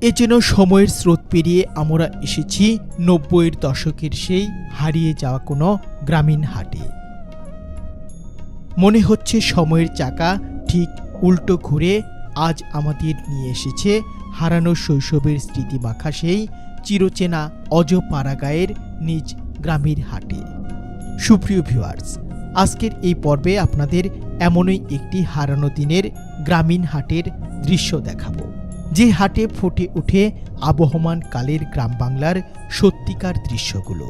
এ যেন সময়ের স্রোত পেরিয়ে আমরা এসেছি ৯০-এর দশকের সেই হারিয়ে যাওয়া কোনো গ্রামীণ হাটে। মনে হচ্ছে সময়ের চাকা ঠিক উল্টো ঘুরে আজ আমাদের নিয়ে এসেছে হারানো শৈশবের স্মৃতিমাখা সেই চিরচেনা অজপাড়াগাঁয়ের নিজ গ্রামের হাটে। সুপ্রিয় ভিউয়ার্স, আজকের এই পর্বে আপনাদের এমনই একটি হারানো দিনের গ্রামীণ হাটের দৃশ্য দেখাবো, যে হাটে ফুটে ওঠে আবহমান কালের গ্রাম বাংলার সত্যিকার দৃশ্যগুলো।